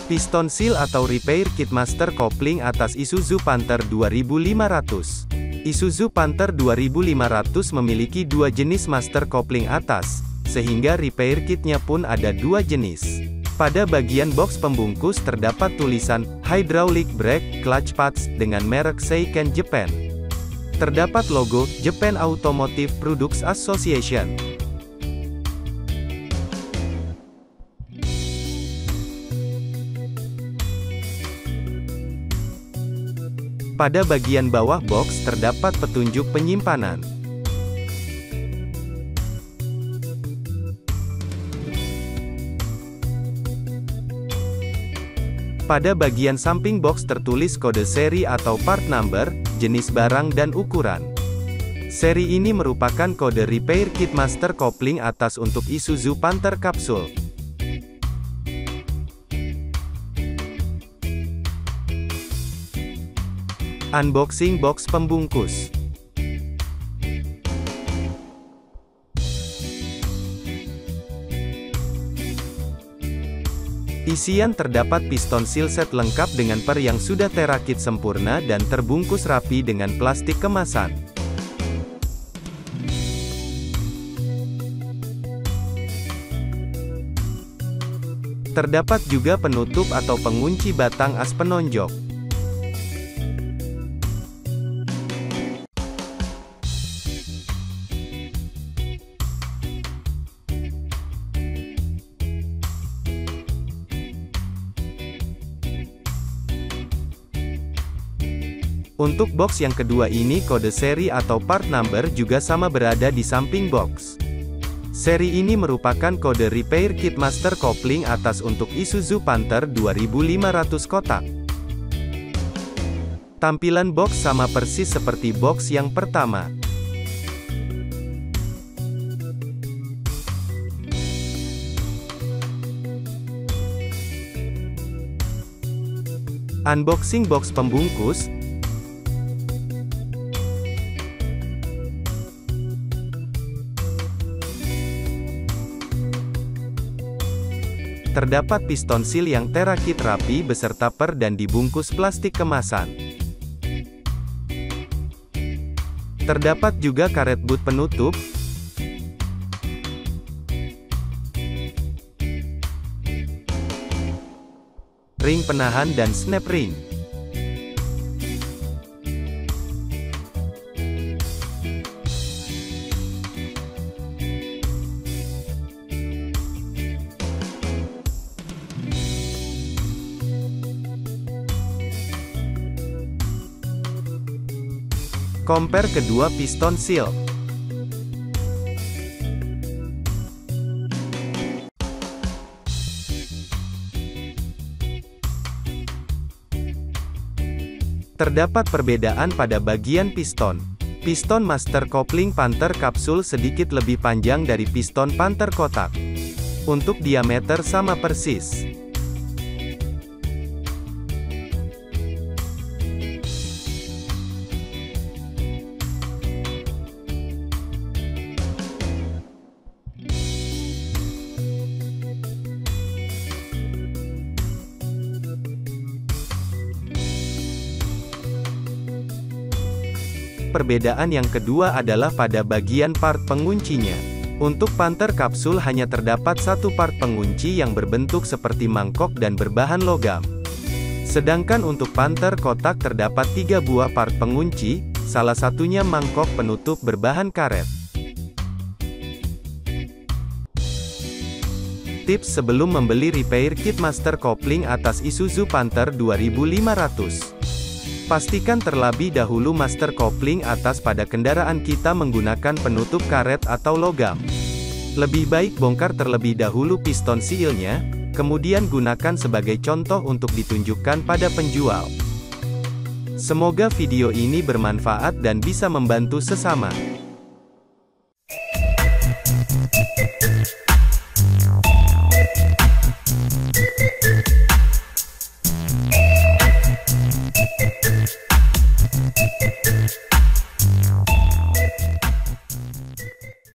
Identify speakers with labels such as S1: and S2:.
S1: Piston seal atau repair kit master kopling atas Isuzu Panther 2500. Isuzu Panther 2500 memiliki dua jenis master kopling atas, sehingga repair kitnya pun ada dua jenis. Pada bagian box pembungkus terdapat tulisan Hydraulic Brake Clutch Pads dengan merek Seiken Japan. Terdapat logo Japan Automotive Products Association. Pada bagian bawah box terdapat petunjuk penyimpanan. Pada bagian samping box tertulis kode seri atau part number, jenis barang dan ukuran. Seri ini merupakan kode repair kit master kopling atas untuk Isuzu Panther Capsule. Unboxing box pembungkus. Isian terdapat piston seal set lengkap dengan per yang sudah terakit sempurna dan terbungkus rapi dengan plastik kemasan. Terdapat juga penutup atau pengunci batang as penonjok. Untuk box yang kedua ini kode seri atau part number juga sama berada di samping box. Seri ini merupakan kode repair kit master kopling atas untuk Isuzu Panther 2500 kotak. Tampilan box sama persis seperti box yang pertama. Unboxing box pembungkus. Terdapat piston seal yang terakit rapi beserta per dan dibungkus plastik kemasan. Terdapat juga karet boot penutup, ring penahan dan snap ring. Compare kedua piston seal. Terdapat perbedaan pada bagian piston. Piston master kopling Panther Capsule sedikit lebih panjang dari piston Panther kotak. Untuk diameter sama persis. Perbedaan yang kedua adalah pada bagian part penguncinya. Untuk Panther Capsule hanya terdapat satu part pengunci yang berbentuk seperti mangkok dan berbahan logam. Sedangkan untuk Panther kotak terdapat 3 buah part pengunci, salah satunya mangkok penutup berbahan karet. Tips sebelum membeli repair kit master kopling atas Isuzu Panther 2500. Pastikan terlebih dahulu master kopling atas pada kendaraan kita menggunakan penutup karet atau logam. Lebih baik bongkar terlebih dahulu piston sealnya, kemudian gunakan sebagai contoh untuk ditunjukkan pada penjual. Semoga video ini bermanfaat dan bisa membantu sesama.